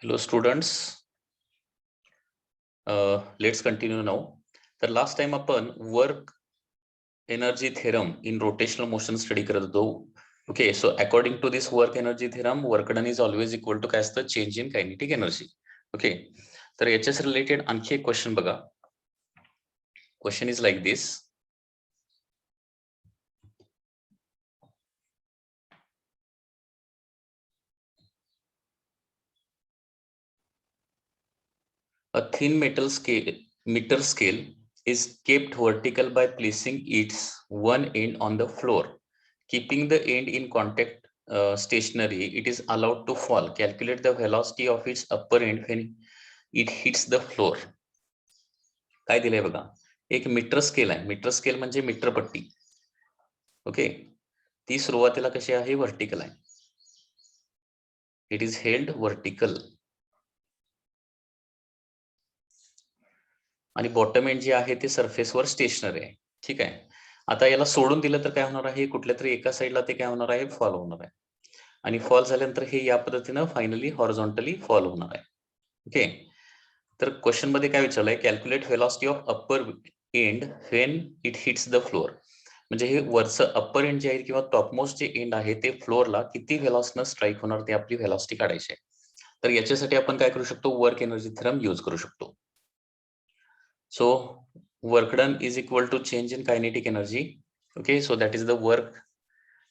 Hello students, let's continue now. The last time आपण work energy theorem in rotational motion study करत होतो. Okay, so according to this work energy theorem, work done is always equal to काय असतं, change in kinetic energy. Okay, तर याच्याच related आणखी एक question बघा. Question is like this. A thin meter scale is kept vertical by placing its one end on the floor. Keeping the end in contact stationary, it is allowed to fall. Calculate the velocity of its upper end when it hits the floor. काय दिलंय बघा, एक metre scale आहे. Metre scale म्हणजे metre पट्टी. Okay, ती सुरुवातीला कशी आहे, व्हर्टिकल आहे. It is held vertical. आणि बॉटम एंड जे आहे ते सरफेसवर स्टेशनरी आहे. ठीक आहे. आता याला सोडून दिलं तर काय होणार आहे, कुठल्या तरी एका साईडला ते काय होणार आहे, फॉल होणार आहे. आणि फॉल झाल्यानंतर हे या पद्धतीनं फायनली हॉरिझॉन्टली फॉल होणार आहे. ओके, तर क्वेश्चन मध्ये काय विचारलंय, calculate velocity of upper end when it hits the floor. म्हणजे हे वरचं अप्पर एंड जे आहे किंवा टॉपमोस्ट जे एंड आहे ते फ्लोअरला किती व्हेलॉसिटीनं स्ट्राईक होणार ते आपली व्हेलॉसिटी काढायची आहे. तर याच्यासाठी आपण काय करू शकतो, वर्क एनर्जी थेरम यूज करू शकतो. So work done is equal to change in kinetic energy. Okay, so that is the work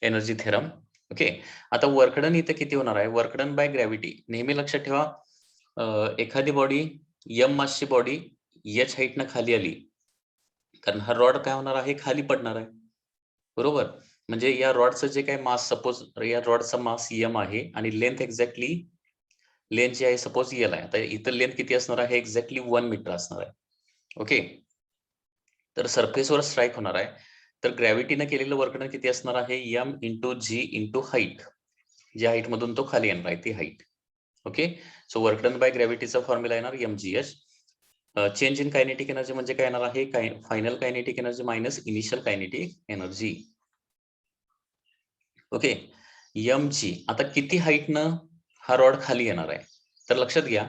energy theorem. Okay, आता वर्क डन इथे किती होणार आहे, वर्क डन बाय ग्रॅव्हिटी. नेहमी लक्षात ठेवा, एखादी बॉडी एम मासची बॉडी एच हाईटनं खाली आली, कारण हा रॉड काय होणार आहे, खाली पडणार आहे. बरोबर, म्हणजे या रॉडचं जे काय मास, सपोज या रॉडचा मास एम आहे आणि लेंथ एक्झॅक्टली लेंथ जी आहे सपोज एल आहे. आता इथं लेंथ किती असणार आहे, एक्झॅक्टली 1 मीटर असणार आहे. ओके, तर सरफेसवर स्ट्राईक होणार आहे. तर ग्रॅव्हिटीनं केलेलं वर्क डन किती असणार आहे, M into G into height. ज्या हाईट मधून तो खाली येणार आहे ती height. Okay, so work done by ग्रॅव्हिटीचा फॉर्म्युला येणार mgh. Change in kinetic energy म्हणजे काय येणार आहे, final kinetic energy minus initial kinetic energy. Okay, mg. आता किती हाईटनं हा रॉड खाली येणार आहे, तर लक्षात घ्या,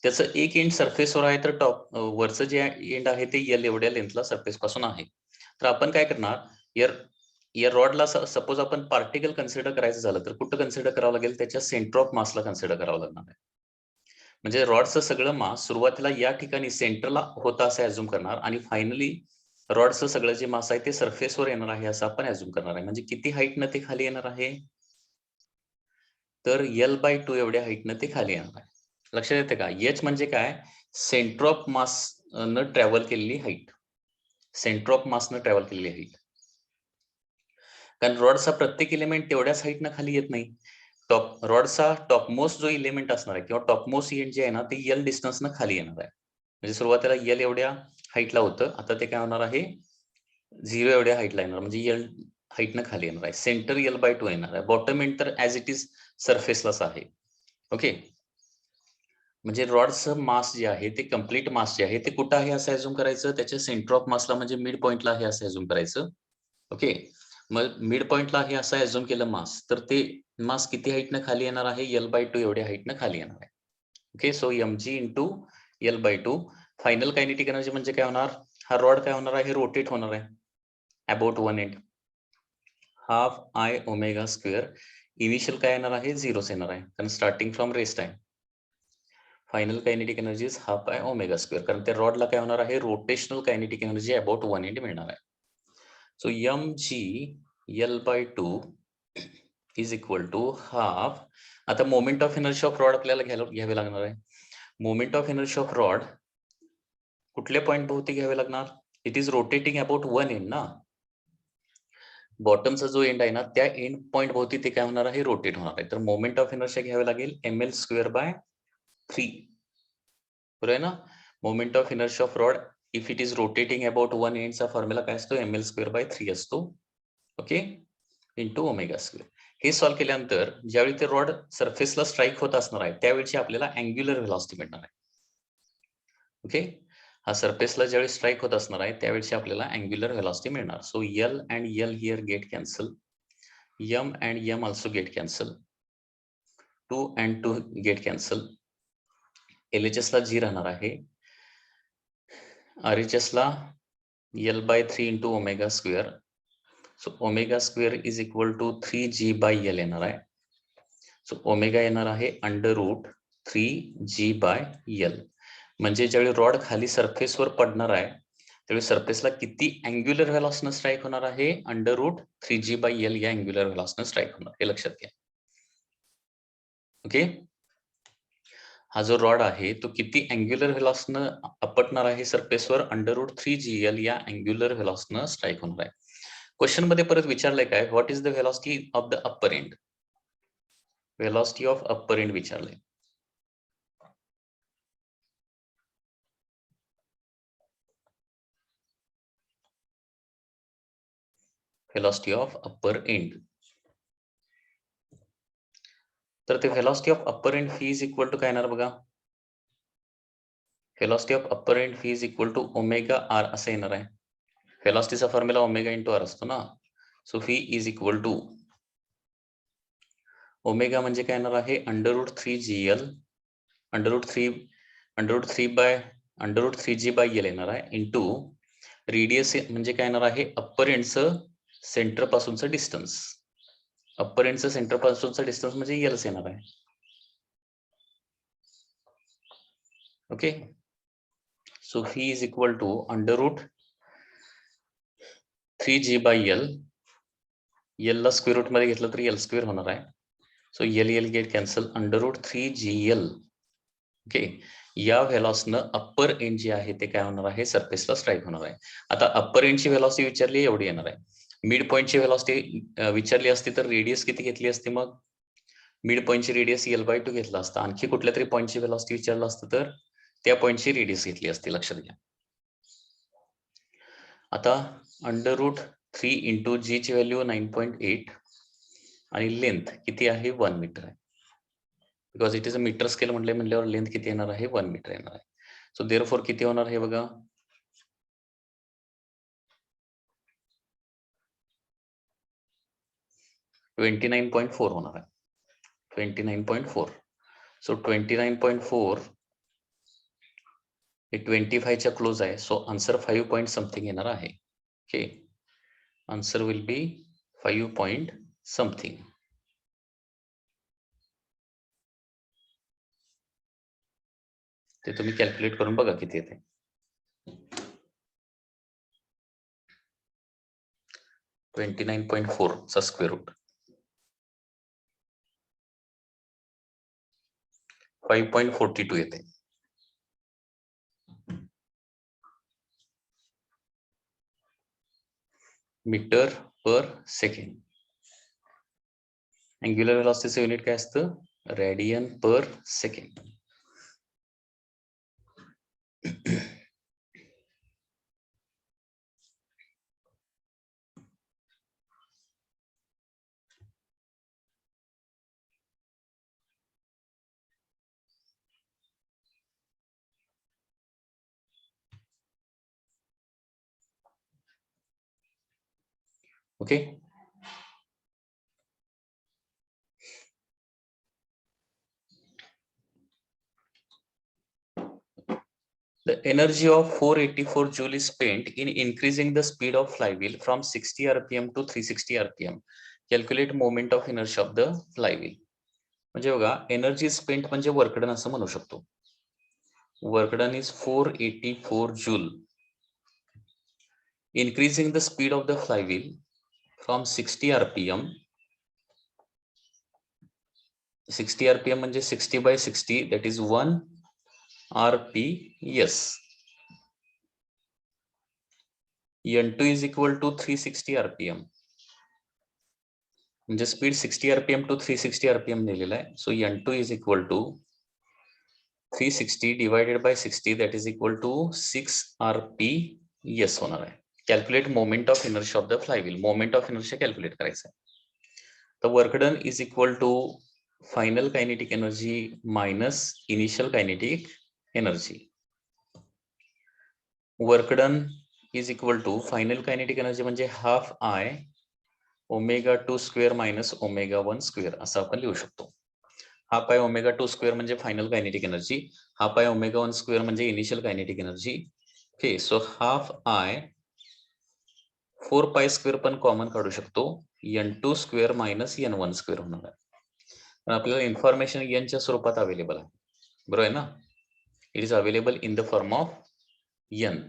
त्याचं एक एंड सरफेसवर आहे, तर टॉप वरचं जे एंड आहे ते एल एवढ्या लेंथला सरफेस पासून आहे. तर आपण काय करणार, या रॉडला सपोज आपण पार्टिकल कन्सिडर करायचं झालं तर कुठं कन्सिडर करावं लागेल, त्याच्या सेंटर ऑफ मासला कन्सिडर करावं लागणार आहे. म्हणजे रॉडचं सगळं मास सुरुवातीला या ठिकाणी सेंटरला होतं असं ऍझ्युम करणार आणि फायनली रॉडचं सगळं जे मास आहे ते सरफेसवर येणार आहे असं आपण ऍझ्युम करणार आहे. म्हणजे किती हाईटनं ते खाली येणार आहे, तर L/2 एवढ्या हाईटनं ते खाली येणार आहे. लक्षात येते का, एच म्हणजे काय, सेंटर ऑफ मास न ट्रॅव्हल केलेली हाईट. सेंटर ऑफ मास न ट्रॅव्हल केलेली हाईट, कारण रॉडचा प्रत्येक एलिमेंट तेवढ्याच हाईटनं खाली येत नाही. रॉडचा टॉपमोस्ट जो एलिमेंट असणार आहे किंवा टॉपमोस्ट एंड जे आहे ना ते एल डिस्टन्सनं खाली येणार आहे. म्हणजे सुरुवातीला एल एवढ्या हाईटला होतं, आता ते काय होणार आहे, 0 एवढ्या हाईटला येणार, म्हणजे एल हाईटनं खाली येणार आहे. सेंटर L/2 येणार आहे. बॉटम एंड तर ऍज इट इज सरफेसलाच आहे. ओके, म्हणजे रॉडचं मास जे आहे ते कम्प्लीट मास जे आहे ते कुठं आहे असं ऍझ्युम करायचं, त्याच्या सेंटर ऑफ मासला म्हणजे मिड पॉइंटला आहे असं ऍझ्युम करायचं. ओके, मग मिड पॉइंटला आहे असं ऍझ्युम केलं मास, तर ते मास किती हाईटनं खाली येणार आहे, L/2 एवढ्या हाईटनं खाली येणार आहे. Okay, so mg into L/2. Final kinetic energy म्हणजे काय होणार, हा रॉड काय होणार आहे, रोटेट होणार आहे about one end, half I omega square. Initial काय येणार आहे, 0 येणार आहे, कारण स्टार्टिंग फ्रॉम रेस्ट आहे. Final kinetic energy is half I omega square, कारण त्या रॉडला काय होणार आहे, rotational kinetic energy about one end मिळणार आहे. So mg L/2 is equal to half. आता moment of inertia of rod आपल्याला घ्यावे लागणार आहे. Moment of inertia of rod कुठल्या पॉइंट भोवती घ्यावे लागणार, it is rotating about one end ना. बॉटमचा जो एंड आहे ना त्या एंड पॉइंट भोवती ते काय होणार आहे, रोटेट होणार आहे. तर मोमेंट ऑफ इनर्शिया घ्यावे लागेल ml²/3. बरोबर आहे ना. Moment of inertia of rod if it is rotating about one एंडचा फॉर्म्युला काय असतो, ml²/3 असतो. Okay, into omega square. हे सॉल्व्ह केल्यानंतर ज्यावेळी ते रॉड सरफेसला स्ट्राईक होत असणार आहे त्यावेळी आपल्याला अँग्युलर व्हेलॉसिटी मिळणार आहे. ओके, हा सरफेसला ज्यावेळी स्ट्राईक होत असणार आहे त्यावेळी आपल्याला अँग्युलर व्हेलॉसिटी मिळणार. So L and L here get cancel, M and M also get cancel, 2 and 2 get cancel. LHS ला G राहणार आहे, RHS ला L/3 into omega square. So omega square is equal to 3G/L येणार आहे. So omega येणार आहे √3G/L. म्हणजे ज्यावेळी रॉड खाली सरफेसवर पडणार आहे त्यावेळी सरफेसला किती अँग्युलर व्हेलॉसिटीने स्ट्राईक होणार आहे, √3G/L या अँग्युलर व्हेलॉसिटीने स्ट्राईक होणार, हे लक्षात घ्या. ओके, हा जो रॉड आहे तो किती अँग्युलर व्हेलॉसिटीने आपटणार आहे सरफेसवर, √3GL या अँग्युलर व्हेलॉसिटीने स्ट्राईक होणार आहे. क्वेश्चन मध्ये परत विचारलंय काय, what is the velocity of the upper end. Velocity of upper end विचारलंय. Velocity of upper end. तर ते velocity of upper end phi is equal to काय येणार बघा, velocity of upper end phi is equal to omega R असं येणार आहे. व्हेलॉसिटीचा फॉर्म्युला ओमेगा इंटू आर असतो ना. So phi is equal to omega म्हणजे काय येणार आहे √3GL √3G/L येणार आहे इंटू रेडियस म्हणजे काय येणार आहे अप्पर एंडचं सेंटर पासूनचं डिस्टन्स. अप्पर एंडचं सेंटर पासूनचं डिस्टन्स म्हणजे L येणार आहे. Okay, so phi is equal to √3G/L. L ला स्क्वेअर रूट मध्ये घेतलं तरी L स्क्वेअर होणार आहे. So L get cancel, √3GL. Okay, या व्हेलॉसिटीने अप्पर एंड जे आहे ते काय होणार आहे, सरफेसला स्ट्राईक होणार आहे. आता अप्पर एंडची व्हेलॉसिटी विचारली एवढी येणार आहे. मिड पॉइंटची व्हेलॉसिटी विचारली असती तर रेडियस किती घेतली असती, मग मिड पॉइंटची रेडियस L/2 घेतला असता. आणखी कुठल्या तरी पॉइंटची व्हेलॉसिटी विचारलं असतं तर त्या पॉइंटची रेडियस घेतली असती, लक्षात घ्या. आता √3 इंटू G ची व्हॅल्यू 9.8 आणि लेंथ किती आहे 1 मीटर आहे. Because it is a metre scale म्हणल्यावर लेंथ किती येणार आहे 1 मीटर येणार आहे. सो देअरफॉर किती होणार आहे बघा, 29.4 होणार आहे. 29.4. सो 29.4 हे 25 च्या क्लोज आहे. सो आन्सर 5 पॉइंट समथिंग येणार आहे. Okay, answer will be 5 point something. ते तुम्ही कॅल्क्युलेट करून बघा किती येते. 29.4 चा स्क्वेअर रूट 5.42 येते. मीटर पर सेकंड. अँग्युलर व्हेलॉसिटीचं युनिट काय असतं, radian per second. Okay, the energy of 484 joule is spent in increasing the speed of flywheel from 60 rpm to 360 rpm. Calculate moment of inertia of the flywheel. म्हणजे बघा, energy spent म्हणजे work done असं म्हणू शकतो. Work done is 484 joule. increasing the speed of the flywheel from 60 rpm. 60 rpm म्हणजे 60/60, that is 1 rps. N2 is equal to 360 rpm. म्हणजे speed 60 rpm to 360 rpm दिलेला आहे. So N2 is equal to 360 divided by 60, that is equal to 6 rps होणार आहे. Calculate moment of inertia of the flywheel. Moment of inertia calculate करायचं आहे. तर work done is equal to final kinetic energy minus initial kinetic energy. Work done is equal to final kinetic energy म्हणजे half I ω2² minus ω1² असं आपण लिहू शकतो. Half I omega 2 square म्हणजे final kinetic energy, half I omega 1 square म्हणजे initial kinetic energy. Okay, so half I 4 pi square पण common काढू शकतो, n2 square minus n1 square होणार आहे. पण आपल्याला इन्फॉर्मेशन एनच्या स्वरूपात अवेलेबल आहे, बरोबर आहे ना. It is available in the form of n.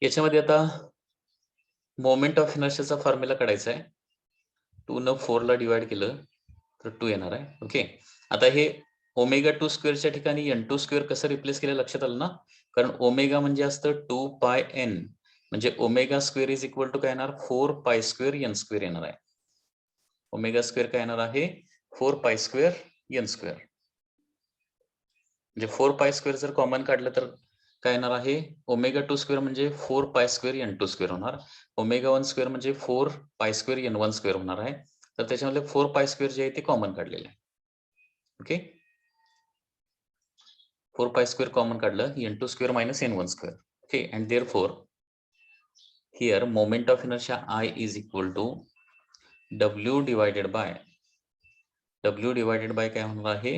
याच्यामध्ये आता मोमेंट ऑफ इनर्शियाचा फॉर्म्युला काढायचा आहे. 2 न 4 ला डिवाइड केलं तर 2 येणार आहे. ओके, आता हे ओमेगा 2 स्क्वेअरच्या ठिकाणी n2 स्क्वेअर कसं रिप्लेस केलं लक्षात आलं ना. कारण ओमेगा म्हणजे असतं 2 पाय n, म्हणजे omega square is equal to काय येणार 4 पाय स्क्वेअर n स्क्वेअर येणार आहे. ओमेगा स्क्वेअर काय येणार आहे 4 पाय स्क्वेअर n स्क्वेअर. म्हणजे 4 पाय स्क्वेअर जर कॉमन काढलं तर काय येणार आहे ओमेगा 2 स्क्वेअर म्हणजे 4 पाय स्क्वेअर n2 स्क्वेअर होणार. ओमेगा 1 स्क्वेअर म्हणजे 4 पाय स्क्वेअर n1 स्क्वेअर होणार आहे. तर त्याच्यामध्ये 4 पाय स्क्वेअर जे आहे ते कॉमन काढलेले आहे. ओके, 4 pi square common काढलं n2 square minus n1 square. Okay, and therefore here moment of inertia I is equal to W divided by काय होणार आहे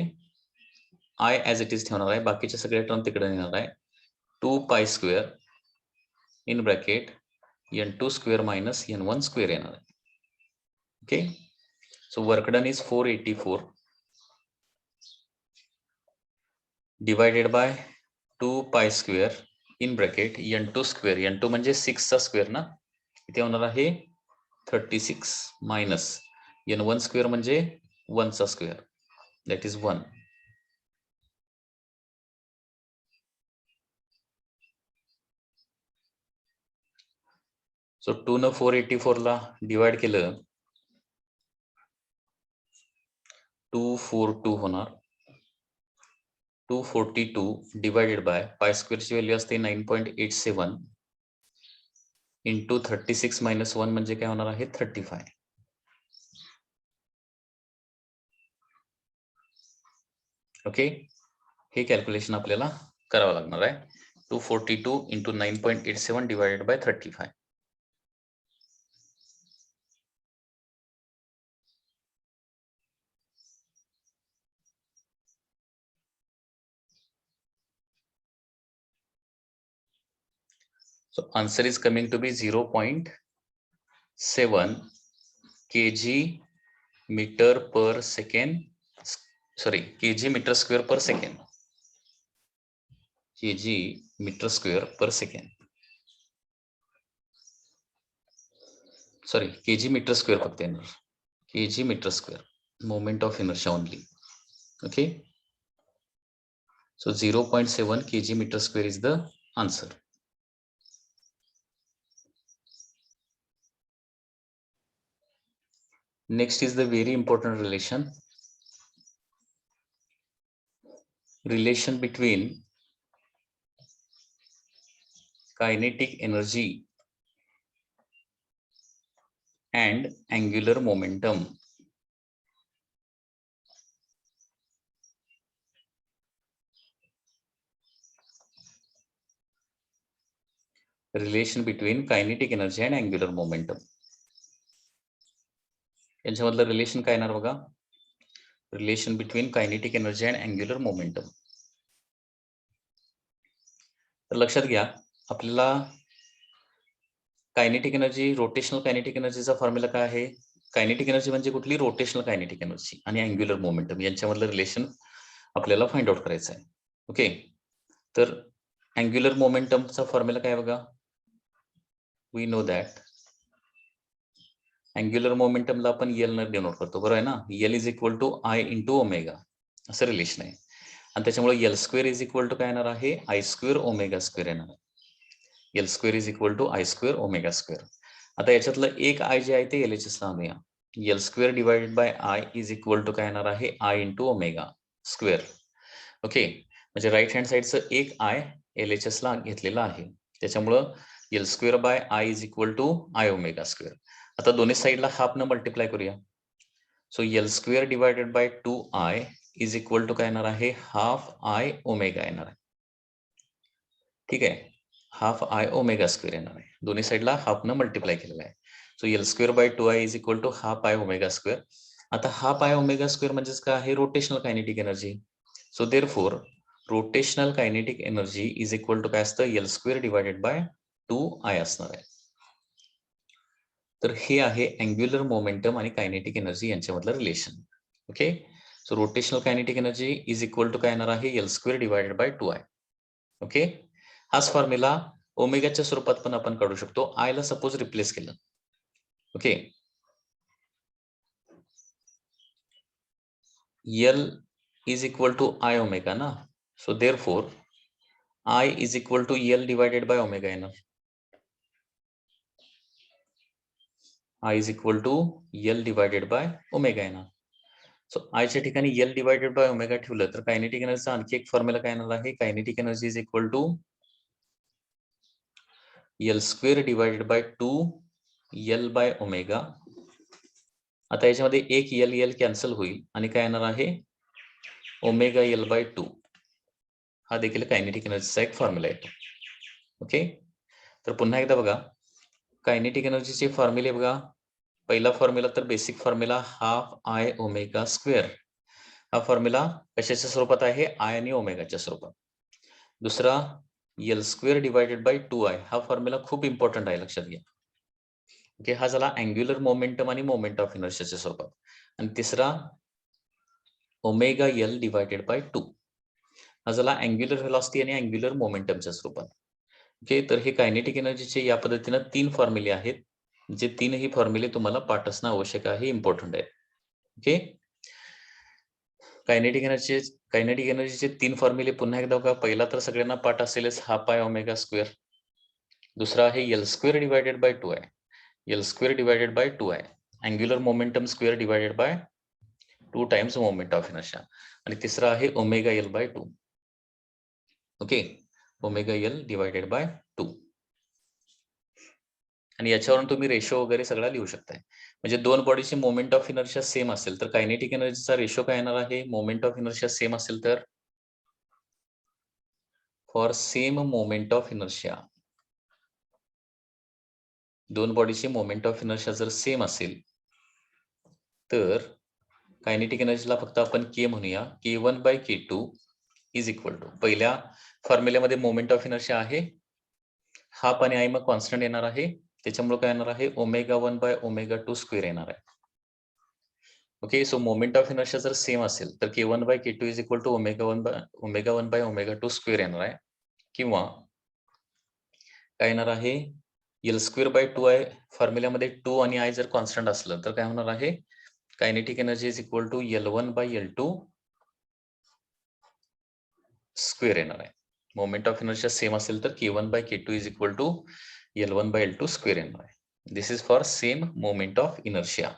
I as it is ठेवणार आहे, बाकीचे सगळे टर्म तिकडे येणार आहे 2 pi square in bracket n2 square minus n1 square येणार आहे. Okay, so work done is 484 divided by 2 pi square in bracket n2 square, n2 म्हणजे 6 चा स्क्वेअर ना, इथे होणार आहे 36 मायनस n1 स्क्वेअर म्हणजे 1 चा स्क्वेअर, दॅट इज 1. सो 2 न 484 ला डिवाइड केलं 242 होणार. 242 डिवाइडेड बाय पाय स्क्वेअरची व्हॅल्यू असते 9.87 इंटू 36 मायनस 1 म्हणजे काय होणार आहे 35. ओके, हे कॅल्क्युलेशन आपल्याला करावं लागणार आहे. 242 into 9.87 divided by 35. So answer is coming to be 0.7 kg meter per second. Sorry, kg meter square per second. kg meter square per second. Sorry, kg meter square फक्त येणार. kg meter square. Moment of inertia only. Okay. So 0.7 kg meter square is the answer. Next is the very important relation. Relation between kinetic energy and angular momentum. Relation between kinetic energy and angular momentum. यांच्यामधलं relation काय येणार बघा, relation between kinetic energy and angular momentum. तर लक्षात घ्या, आपल्याला kinetic energy, rotational kinetic एनर्जीचा formula काय आहे, कायनेटिक एनर्जी म्हणजे कुठली रोटेशनल कायनेटिक एनर्जी आणि अँग्युलर मोमेंटम यांच्यामधलं रिलेशन आपल्याला फाइंड आउट करायचं आहे. ओके, तर अँग्युलर मोमेंटमचा फॉर्म्युला काय बघा, वी नो दॅट अँग्युलर मोमेंटमला आपण एल न डिनोट करतो, बरोबर आहे ना. L is equal to I into omega असं रिलेशन आहे, आणि त्याच्यामुळे L square is equal to काय येणार आहे आय स्क्वेअर ओमेगा स्क्वेअर येणार आहे. L square is equal to I square omega square. आता याच्यातलं एक आय जे आहे ते LHS ला आणूया. L square divided by I is equal to काय येणार आहे I into omega square. Okay, म्हणजे राईट हँड साइडचं एक आय LHS ला घेतलेला आहे, त्याच्यामुळं L square bye I is equal to I omega square. आता दोन्ही साईडला हाफ न मल्टिप्लाय करूया. So L square divided by 2i is equal to काय येणार आहे हाफ आय ओमेगा येणार आहे. ठीक आहे, हाफ आय ओमेगा स्क्वेअर येणार आहे. दोन्ही साईडला हाफनं मल्टिप्लाय केलेलं आहे. So L square by 2i is equal to half I omega square. आता हाफ आय ओमेगा स्क्वेअर म्हणजेच काय आहे? Rotational kinetic energy. So therefore rotational kinetic energy is equal to काय असतं? L square divided by 2i असणार आहे. तर हे आहे अँग्युलर मोमेंटम आणि कायनेटिक एनर्जी यांच्यामधलं relation. Okay, so rotational kinetic energy is equal to काय येणार आहे? L square divided by 2i. Okay, हाच फॉर्म्युला ओमेगाच्या स्वरूपात पण आपण काढू शकतो. आय ला सपोज रिप्लेस केलं. Okay, L is equal to I omega ना. So therefore I is equal to L divided by omega येणार. I is equal to L divided by omega येणार. सो आयच्या ठिकाणी एल डिवायडेड बाय ओमेगा ठेवलं तर kinetic एनर्जीचा आणखी एक formula काय येणार आहे? Kinetic energy is equal to L square divided by 2 L by omega. आता याच्यामध्ये एक एल एल कॅन्सल होईल आणि काय येणार आहे? Omega L by 2. हा देखील कायनेटिक एनर्जीचा एक फॉर्म्युला येतो. ओके, तर पुन्हा एकदा बघा, कायनेटिक एनर्जीचे फॉर्म्युले बघा. पहिला फॉर्म्युला तर basic formula half I omega square. हा फॉर्म्युला कशाच्या स्वरूपात आहे? आय आणि ओमेगाच्या स्वरूपात. दुसरा L square divided by 2i. हा फॉर्म्युला खूप इम्पॉर्टंट आहे, लक्षात घ्या. ओके, हा झाला अँग्युलर मोमेंटम आणि मोमेंट ऑफ इनर्शियाच्या स्वरूपात. आणि तिसरा ओमेगा एल डिवायडेड बाय 2. हा झाला अँग्युलर व्हेलॉसिटी आणि अँग्युलर मोमेंटमच्या स्वरूपात. ओके, तर हे कायनेटिक एनर्जीचे या पद्धतीनं 3 फॉर्म्युले आहेत. जे तीनही फॉर्म्युले तुम्हाला पाठ असणं आवश्यक आहे, इम्पॉर्टंट आहे. ओके, कायनेटिक एनर्जीचे 3 फॉर्म्युले पुन्हा एकदा बघा. पहिला तर सगळ्यांना पाठ असेलच, हाफ आय ओमेगा स्क्वेअर. दुसरा आहे L square divided by 2i. L square divided by 2i. Angular momentum square divided by 2 times moment of inertia. आणि तिसरा आहे omega L by 2. Okay, omega L divided by 2. आणि याच्यावरून तुम्ही ratio वगैरे सगळा लिहू शकताय. म्हणजे दोन बॉडीची मोमेंट ऑफ इनर्शिया सेम असेल तर कायनेटिक एनर्जीचा रेशो काय येणार आहे? मोमेंट ऑफ इनर्शिया सेम असेल तर for same moment of inertia, दोन बॉडीची मोमेंट ऑफ इनर्शिया जर सेम असेल तर कायनेटिक एनर्जीला फक्त आपण के म्हणूया. K1 by K2 is equal to, पहिल्या फॉर्म्युल्यामध्ये मोमेंट ऑफ इनर्शिया आहे, हाफ आणि आय मग कॉन्स्टंट येणार आहे. त्याच्यामुळे काय येणार आहे? ओमेगा 1 बाय ओमेगा 2 स्क्वेअर येणार आहे. Okay, so moment of inertia जर सेम असेल तर K1 by K2 is equal to omega 1 by omega 2 square येणार आहे. किंवा काय येणार आहे? एल स्क्वेअर बाय 2i फॉर्म्युल्यामध्ये 2 आणि आय जर कॉन्स्टंट असलं तर काय होणार आहे? Kinetic energy is equal to L1 by L2 square येणार आहे. मोमेंट ऑफ इनर्शिया सेम असेल तर K1 by K2 is equal to L1 by L2 square येणार आहे. This is for same moment of inertia.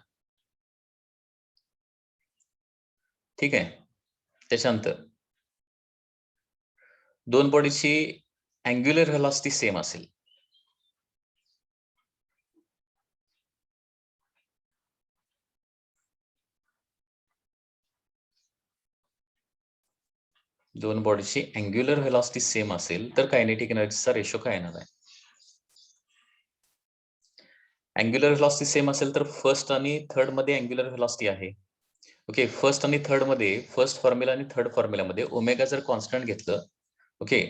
ठीक आहे, त्याच्यानंतर दोन बॉडीची अँग्युलर व्हेलॉसिटी सेम असेल, दोन बॉडीची अँग्युलर व्हेलॉसिटी सेम असेल तर कायनेटिक एनर्जीचा रेशो काय येणार आहे? अँग्युलर व्हेलॉसिटी सेम असेल तर फर्स्ट आणि थर्ड मध्ये अँग्युलर व्हेलॉसिटी आहे. ओके, फर्स्ट आणि थर्ड मध्ये, फर्स्ट फॉर्म्युला आणि थर्ड फॉर्म्युलामध्ये ओमेगा जर कॉन्स्टंट घेतलं, ओके,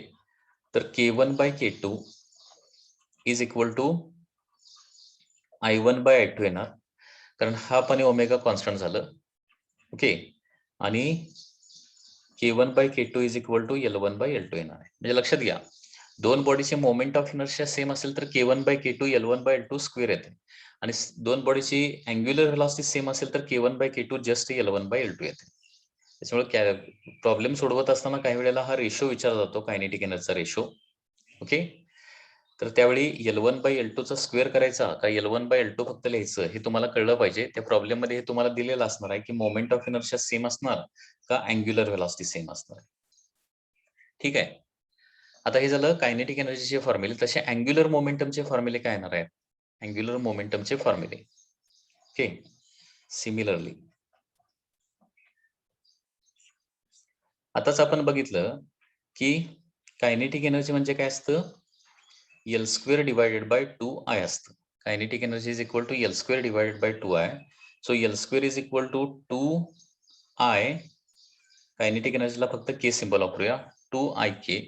तर K1 by K2 is equal to I1 by I2 येणार. कारण हाफ आणि ओमेगा कॉन्स्टंट झालं. ओके, आणि K1 by K2 is equal to L1 by L2 येणार आहे. म्हणजे लक्षात घ्या, दोन बॉडीचे मोमेंट ऑफ इनर्शिया सेम असेल तर K1 by K2 L1 by L2 square येते. आणि दोन बॉडीची अँग्युलर व्हेलॉसिटी सेम असेल तर K1 by K2 just L1 by L2 येते. त्याच्यामुळे प्रॉब्लेम सोडवत असताना काही वेळेला हा रेशो विचारला जातो, कायनेटिक एनर्जीचा रेशो. ओके, तर त्यावेळी L1 बाय L2 चा स्क्वेअर करायचा का L1 बाय L2 फक्त लिहायचं हे तुम्हाला कळलं पाहिजे. त्या प्रॉब्लेम मध्ये हे तुम्हाला दिलेलं असणार आहे की मोमेंट ऑफ इनर्शिया सेम असणार का अँग्युलर व्हेलॉसिटी सेम असणार आहे. ठीक आहे, आता हे झालं कायनेटिक एनर्जीचे फॉर्म्युले. तसे अँग्युलर मोमेंटमचे फॉर्म्युले काय येणार आहेत? अँग्युलर मोमेंटमचे फॉर्म्युले. ओके, सिमिलरली आताच आपण बघितलं की कायनेटिक एनर्जी म्हणजे काय असतं? L square divided by 2i असतं. Kinetic energy is equal to L square divided by 2i. So L square is equal to 2i. Kinetic एनर्जीला फक्त के सिंबल वापरूया, 2ik.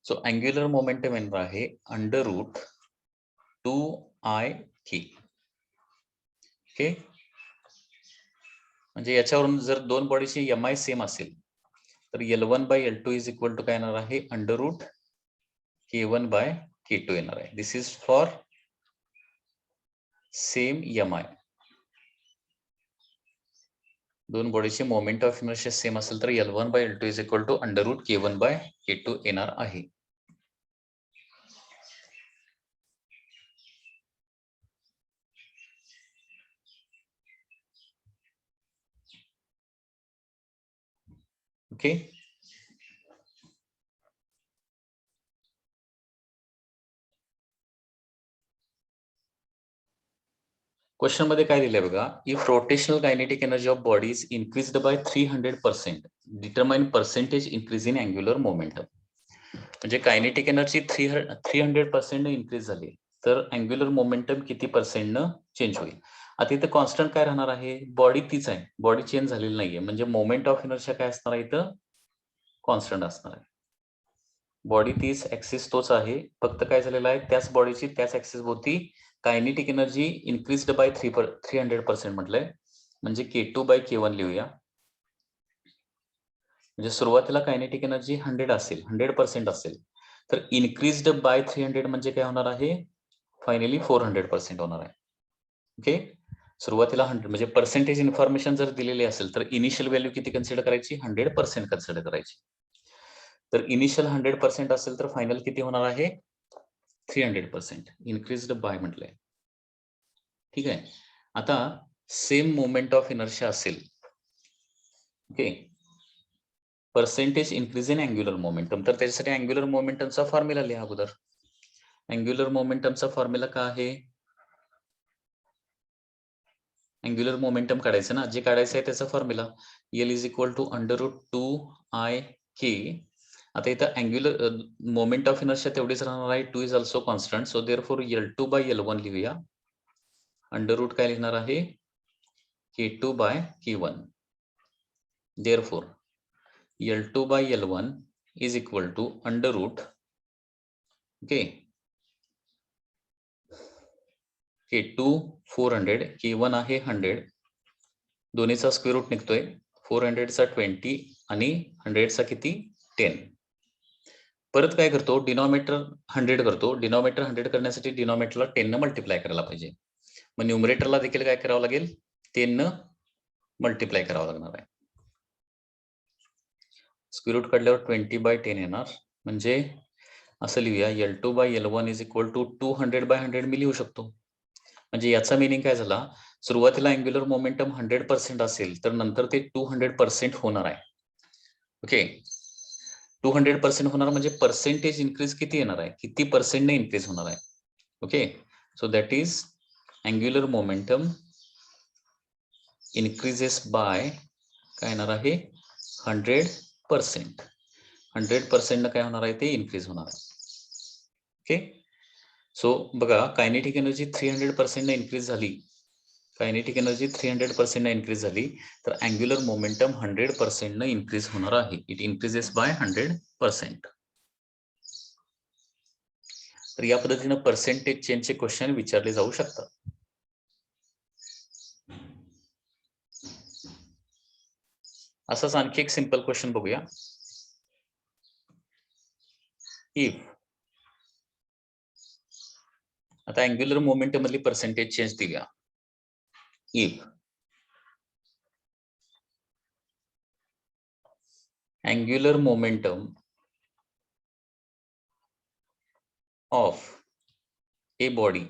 सो अँग्युलर मोमेंटम येणार आहे under root 2ik. Okay, म्हणजे याच्यावरून जर दोन बॉडीची एमआय सेम असेल तर L1 by L2 is equal to काय येणार आहे under root K1 by K2 येणार आहे. This is for same MI. दोन बॉडीचे मोमेंट ऑफ इनर्शिया सेम असेल तर L1 by L2 is equal to under root K1 by K2 येणार आहे. ओके, क्वेश्चन मध्ये काय दिलंय बघा, if rotational kinetic energy of body is increased by 300%, determine percentage increase in angular momentum. म्हणजे kinetic energy 300% increase झाली तर angular momentum किती पर्सेंटनं चेंज होईल. आता इथं कॉन्स्टंट काय राहणार आहे, बॉडी तीच आहे, बॉडी चेंज झालेली नाहीये, म्हणजे मोमेंट ऑफ इनर्शिया काय असणार आहे इथं कॉन्स्टंट असणार आहे. बॉडी तीच, ऍक्सिस तोच आहे, फक्त काय झालेलं आहे त्याच बॉडीची त्याच ऍक्सिस भोवती कायनेटिक एनर्जी इन्क्रीज्ड बाय 300% म्हटलंय, म्हणजे K2 बाय K1 लिहूया. म्हणजे सुरुवातीला कायनेटिक एनर्जी 100 असेल, 100% असेल, तर इन्क्रीज्ड बाय 300 म्हणजे काय होणार आहे, फायनली 400% होणार आहे. ओके, सुरुवातीला 100 म्हणजे पर्सेंटेज इन्फॉर्मेशन जर दिलेली असेल तर इनिशियल व्हॅल्यू किती कन्सिडर करायची, 100% कन्सिडर करायची. तर इनिशियल 100% असेल तर फायनल किती होणार आहे 300%. इन्क्रीज्ड बाय म्हटलंय. ठीक आहे, आता सेम मोमेंट ऑफ इनर्शिया असेल, okay, percentage increase in angular momentum, तर त्याच्यासाठी अँग्युलर मोमेंटमचा फॉर्म्युला लिहा अगोदर. अँग्युलर मोमेंटमचा फॉर्म्युला काय आहे, अँग्युलर मोमेंटम काढायचं ना, जे काढायचं आहे त्याचा formula L is equal to under root 2ik. आता इथं अँग्युलर मोमेंट ऑफ इनर्शिया तेवढीच राहणार आहे, 2 is also constant, so therefore L2 by L1 लिहूया. अंडर रूट काय लिहिणार आहे K2 by K1. Therefore L2 by L1 is equal to under root, okay, K2 400, K1 आहे 100, दोन्हीचा स्क्वेअर रूट निघतोय, 400 चा 20 आणि 100 चा किती 10. परत काय करतो, डिनॉमिनेटर 100 करतो, डिनॉमिनेटर 100 करण्यासाठी डिनॉमिनेटरला 10 न मल्टिप्लाय करायला पाहिजे, मग न्यूमरेटरला देखील काय करावं लागेल 10 न मल्टिप्लाय करावं लागणार आहे. स्क्वेअर रूट काढल्यावर 20 बाय 10 येणार, म्हणजे असं लिहूया L2 by L1 is equal to 200 by 100 मी लिहू शकतो. म्हणजे याचा मिनिंग काय झाला, सुरुवातीला अँग्युलर मोमेंटम 100% असेल तर नंतर ते 200% होणार आहे. ओके, 200% होणार म्हणजे पर्सेंटेज इन्क्रीज किती येणार आहे, किती पर्सेंटने इन्क्रीज होणार आहे. Okay, so that is angular momentum increases by काय येणार आहे 100%. 100% काय होणार आहे ते इन्क्रीज होणार आहे. ओके, सो बघा कायनेटिक एनर्जी 300% इन्क्रीज झाली, कायनेटिक एनर्जी 300% इन्क्रीज झाली तर अँग्युलर मोमेंटम 100% इन्क्रीज होणार आहे. It increases by 100%. तर या पद्धतीने पर्सेंटेज चेंजचे क्वेश्चन विचारले जाऊ शकतात. असाच आणखी एक सिंपल क्वेश्चन बघूया. इफ, आता अँग्युलर मोमेंटम मधली पर्सेंटेज चेंज दिल्या, if angular momentum of a body,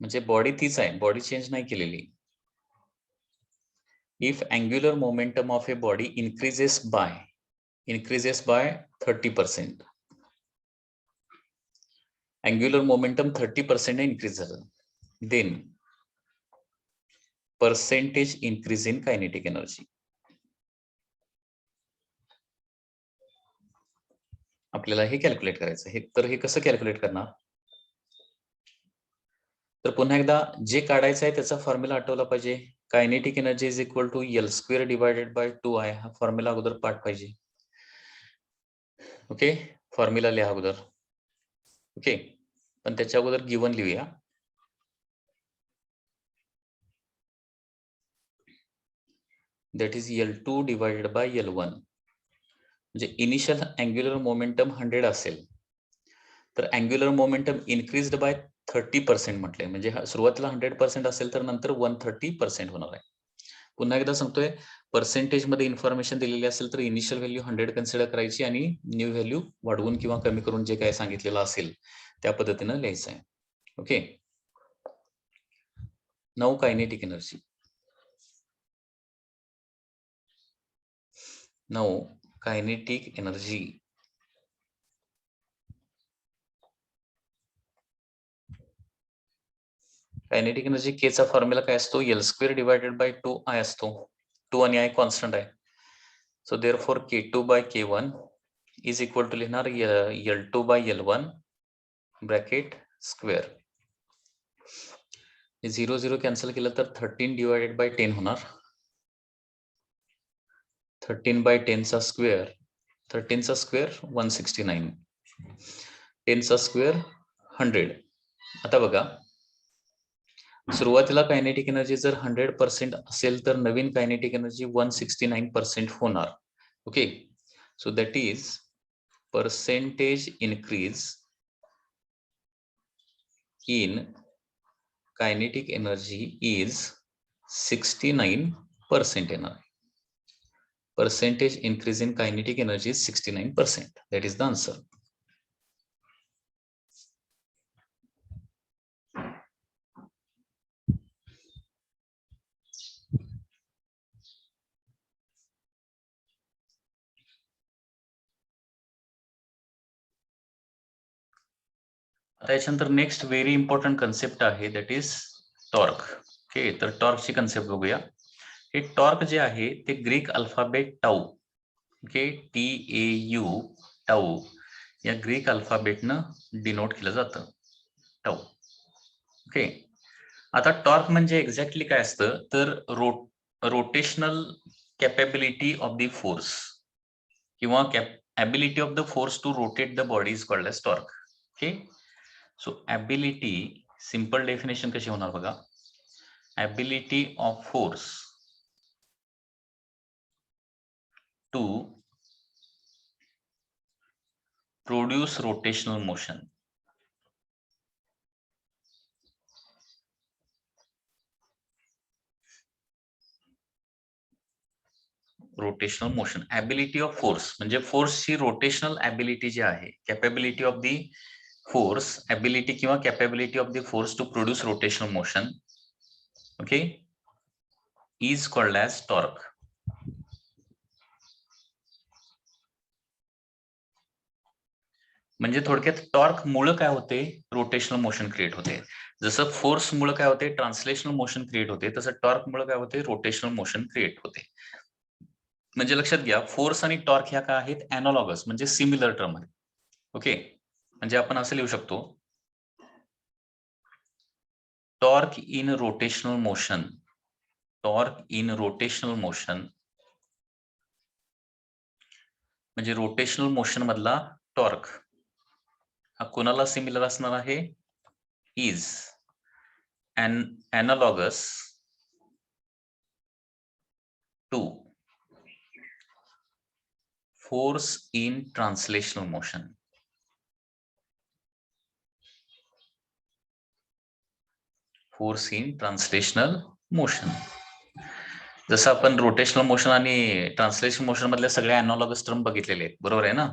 म्हणजे बॉडी तीच आहे, बॉडी चेंज नाही केलेली. If angular momentum of a body increases by 30%, angular momentum 30% increase झालं, then percentage increase in kinetic energy. आपल्याला हे कॅल्क्युलेट करायचं आहे. तर हे कसं कॅल्क्युलेट करणार? तर पुन्हा एकदा जे काढायचं आहे त्याचा फॉर्म्युला आठवला पाहिजे. Kinetic energy is equal to L² divided by 2I हा फॉर्म्युला अगोदर पाठ पाहिजे. ओके, फॉर्म्युला लिहा अगोदर. ओके, पण त्याच्या अगोदर गिवन लिहूया. That is L2 divided by L1. म्हणजे इनिशियल अँग्युलर मोमेंटम 100 असेल तर अँग्युलर मोमेंटम इन्क्रीज्ड बाय 30% म्हटलंय. म्हणजे सुरुवातीला 100% असेल तर नंतर 130% होणार आहे. पुन्हा एकदा सांगतोय, पर्सेंटेज मध्ये इन्फॉर्मेशन दिलेली असेल तर इनिशियल व्हॅल्यू 100 कन्सिडर करायची आणि न्यू व्हॅल्यू वाढवून किंवा कमी करून जे काय सांगितलेलं असेल त्या पद्धतीनं लिहायचं आहे. Okay, now kinetic energy. Now kinetic energy kinetic energy K चा फॉर्म्युला काय असतो? L² डिवायडेड बाय 2I असतो. 2 आणि I कॉन्स्टंट आहे. So therefore K2 by K1 is equal to लिहिणार L2 by L1 bracket square. 0 0 cancel केलं तर 13 divided by 10 होणार. 13 बाय 10 चा स्क्वेअर, 13 चा स्क्वेअर 169, 10 चा स्क्वेअर 100. आता बघा, सुरुवातीला कायनेटिक एनर्जी जर 100% असेल तर नवीन कायनेटिक एनर्जी 169% होणार. Okay, so that is percentage increase in kinetic energy is 69% येणार. Percentage increase in kinetic energy is 69%. That is the answer. आता याच्यानंतर नेक्स्ट व्हेरी इम्पॉर्टंट कन्सेप्ट आहे, दॅट इज टॉर्क. ओके, तर टॉर्कची कन्सेप्ट बघूया. हे torque जे आहे ते Greek alphabet tau, okay, TAU tau या ग्रीक अल्फाबेटनं डिनोट केलं जातं, टाऊ. ओके, आता टॉर्क म्हणजे एक्झॅक्टली काय असतं तर rotational capability of the force किंवा ability of the force to rotate the body is called as torque. Okay, so ability, simple definition कशी होणार बघा, ability of force to produce rotational motion. Rotational motion, ability of force म्हणजे फोर्सची rotational ability जी आहे, capability of the force, ability किंवा capability of the force to produce rotational motion, okay, is called as torque. म्हणजे थोडक्यात torque मुळे काय होते, रोटेशनल मोशन क्रिएट होते. जसं फोर्स मुळे काय होते, ट्रान्सलेशनल मोशन क्रिएट होते, तसं टॉर्क मुळे काय होते, रोटेशनल मोशन क्रिएट होते. म्हणजे लक्षात घ्या, फोर्स आणि टॉर्क ह्या काय आहेत, अॅनालॉगस म्हणजे सिमिलर टर्म आहेत. ओके, म्हणजे आपण असं लिहू शकतो, torque in rotational motion, torque in rotational motion म्हणजे रोटेशनल मोशन मधला टॉर्क हा कोणाला सिमिलर असणार आहे, is analogous to force in translational motion. Force in translational motion. जसं आपण रोटेशनल मोशन आणि ट्रान्सलेशनल मोशन मधल्या सगळ्या अॅनालॉगस टर्म बघितलेले आहेत, बरोबर आहे ना.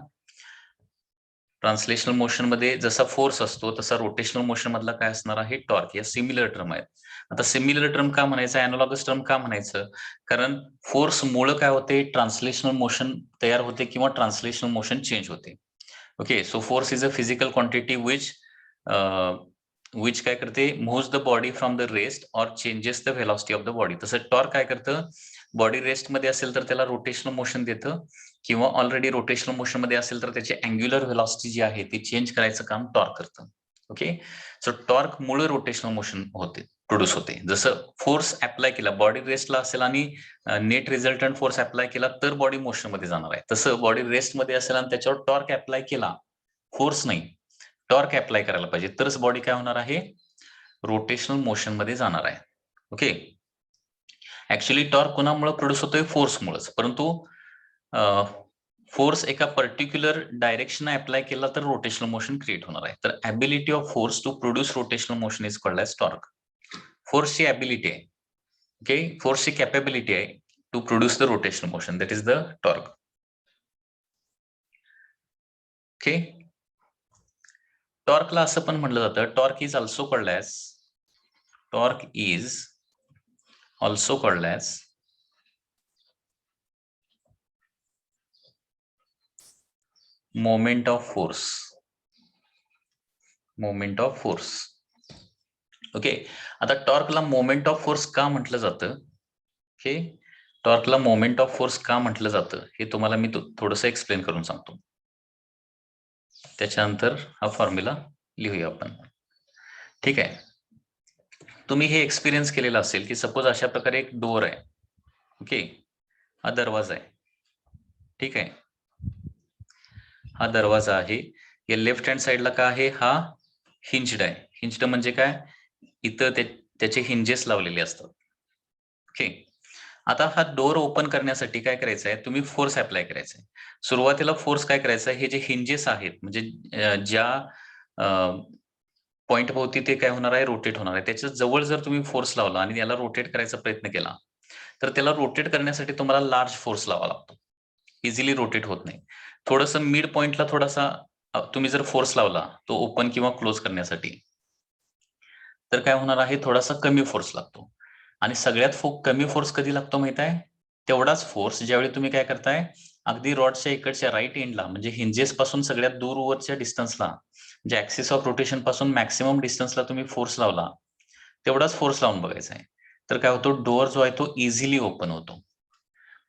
ट्रान्सलेशनल मोशन मध्ये जसा फोर्स असतो तसा रोटेशनल मोशन मधला काय असणार आहे, टॉर्क. या सिमिलर टर्म आहेत. आता सिमिलर टर्म का म्हणायचं, अॅनालॉगस टर्म का म्हणायचं, कारण फोर्स मुळे काय होते, ट्रान्सलेशनल मोशन तयार होते किंवा ट्रान्सलेशनल मोशन चेंज होते. Okay, so force is a physical quantity which काय करते, moves the body from the rest or changes the velocity of the body. तसं टॉर्क काय करतं, बॉडी रेस्ट मध्ये असेल तर त्याला रोटेशनल मोशन देतं किंवा ऑलरेडी रोटेशनल मोशन मध्ये असेल तर त्याची अँग्युलर व्हेलॉसिटी जी आहे ती चेंज करायचं काम टॉर्क करतं. ओके, सो टॉर्क मुळे रोटेशनल मोशन होते, प्रोड्यूस होते. जसं फोर्स अप्लाय केला, बॉडी रेस्टला असेल आणि नेट रिझल्टंट फोर्स अप्लाय केला तर बॉडी मोशन मध्ये जाणार आहे. तसं बॉडी रेस्ट मध्ये असेल आणि त्याच्यावर टॉर्क अप्लाय केला, फोर्स नाही, टॉर्क अप्लाय करायला पाहिजे, तरच बॉडी काय होणार आहे, रोटेशनल मोशन मध्ये जाणार आहे. ओके, ऍक्च्युली टॉर्क कोणामुळे प्रोड्यूस होतोय, फोर्समुळेच. परंतु फोर्स एका पर्टिक्युलर डायरेक्शन अप्लाय केला तर रोटेशनल मोशन क्रिएट होणार आहे. तर ability of force to produce rotational motion is called as torque. फोर्सची ऍबिलिटी आहे, ओके, फोर्सची कॅपेबिलिटी आहे to produce the rotational motion, that is the torque. Okay, टॉर्कला असं पण म्हटलं जातं, torque is also called as moment of force. Okay, आता टॉर्कला मोमेंट ऑफ फोर्स का म्हटलं जातं, ओके, टॉर्कला मोमेंट ऑफ फोर्स का म्हटलं जातं हे तुम्हाला मी थोडंसं एक्सप्लेन करून सांगतो. त्याच्यानंतर हा फॉर्म्युला लिहूया आपण. ठीक आहे, तुम्ही हे एक्सपिरियन्स केलेलं असेल की सपोज अशा प्रकारे एक डोअर आहे. ओके, हा दरवाजा आहे. ठीक आहे, हा दरवाजा आहे. या लेफ्ट हँड साइडला काय आहे, हा हिंज्ड आहे. हिंज्ड म्हणजे काय, इथं त्याचे हिंजेस लावलेले असतात. ओके, आता हा डोअर ओपन करण्यासाठी काय करायचं आहे, तुम्ही फोर्स अप्लाय करायचा आहे. सुरुवातीला फोर्स काय करायचा आहे, हे जे हिंजेस आहेत म्हणजे ज्या पॉइंट भोवती ते काय होणार आहे, रोटेट होणार आहे. त्याच्या जवळ जर तुम्ही फोर्स लावला आणि याला रोटेट करायचा प्रयत्न केला तर त्याला रोटेट करण्यासाठी तुम्हाला लार्ज फोर्स लावावा लागतो, इझिली रोटेट होत नाही. थोडंसं मिड पॉइंटला थोडासा तुम्ही जर फोर्स लावला तो ओपन किंवा क्लोज करण्यासाठी, तर काय होणार आहे, थोडासा कमी फोर्स लागतो. आणि सगळ्यात कमी फोर्स कधी लागतो माहित आहे, तेवढाच फोर्स ज्यावेळी तुम्ही काय करताय, अगदी रॉडच्या इकडच्या राईट एंडला म्हणजे हिंजेस पासून सगळ्यात दूरवरच्या डिस्टन्सला, म्हणजे ऍक्सिस ऑफ रोटेशन पासून मॅक्सिमम डिस्टन्सला तुम्ही फोर्स लावला, तेवढाच फोर्स लावून बघायचा आहे. तर काय होतो, डोअर जो आहे तो इझिली ओपन होतो.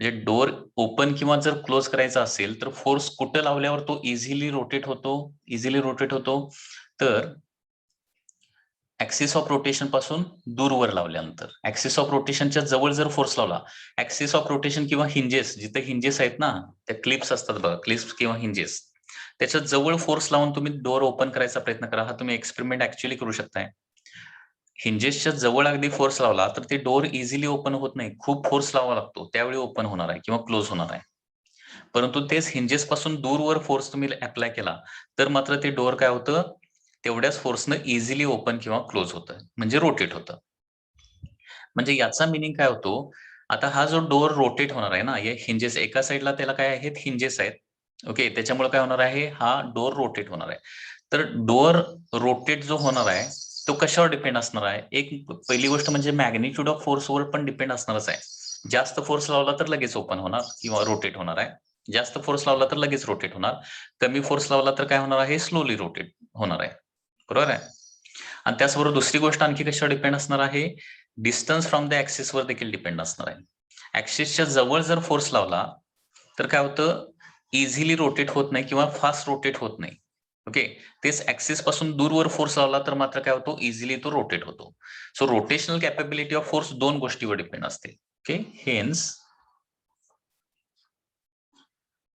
म्हणजे डोअर ओपन किंवा जर क्लोज करायचा असेल तर फोर्स कुठं लावल्यावर तो इझिली रोटेट होतो, तर ऍक्सिस ऑफ रोटेशन पासून दूरवर लावल्यानंतर. ऍक्सिस ऑफ रोटेशनच्या जवळ जर फोर्स लावला, ऍक्सिस ऑफ रोटेशन किंवा हिंजेस, जिथे हिंजेस आहेत ना, त्या क्लिप्स असतात बघा, क्लिप्स किंवा हिंजेस, त्याच्या जवळ फोर्स लावून तुम्ही डोअर ओपन करायचा प्रयत्न करा. हा तुम्ही एक्सपेरिमेंट ऍक्च्युअली करू शकताय. हिंजेसच्या जवळ अगदी फोर्स लावला तर ते डोअर इझिली ओपन होत नाही, खूप फोर्स लावावा लागतो, त्यावेळी ओपन होणार आहे किंवा क्लोज होणार आहे. परंतु तेच हिंजेस पासून दूरवर फोर्स तुम्ही अप्लाय केला तर मात्र ते डोअर काय होतं, तेवढ्याच फोर्सनं इझिली ओपन किंवा क्लोज होतं, म्हणजे रोटेट होतं. म्हणजे याचा मिनिंग काय होतो, आता हा जो डोअर रोटेट होणार आहे ना, या हिंजेस एका साईडला त्याला काय आहेत, हिंजेस आहेत. ओके, त्याच्यामुळे काय होणार आहे, हा डोअर रोटेट होणार आहे. तर डोअर रोटेट जो होणार आहे तो कशावर डिपेंड असणार आहे, एक पहिली गोष्ट म्हणजे मॅग्निट्यूड ऑफ फोर्सवर पण डिपेंड असणारच आहे. जास्त फोर्स लावला तर लगेच ओपन होणार किंवा रोटेट होणार आहे, जास्त फोर्स लावला तर लगेच रोटेट होणार, कमी फोर्स लावला तर काय होणार आहे, स्लोली रोटेट होणार आहे. बरोबर आहे. आणि त्याचबरोबर दुसरी गोष्ट आणखी कशावर डिपेंड असणार आहे, डिस्टन्स फ्रॉम द ऍक्सिसवर देखील डिपेंड असणार आहे. ऍक्सिसच्या जवळ जर फोर्स लावला तर काय होतं, इझिली रोटेट होत नाही किंवा फास्ट रोटेट होत नाही. ओके, तेच ऍक्सिस पासून दूरवर फोर्स लावला तर मात्र काय होतो, इझिली तो रोटेट होतो. So rotational capability of force दोन गोष्टीवर डिपेंड असते. Okay, hence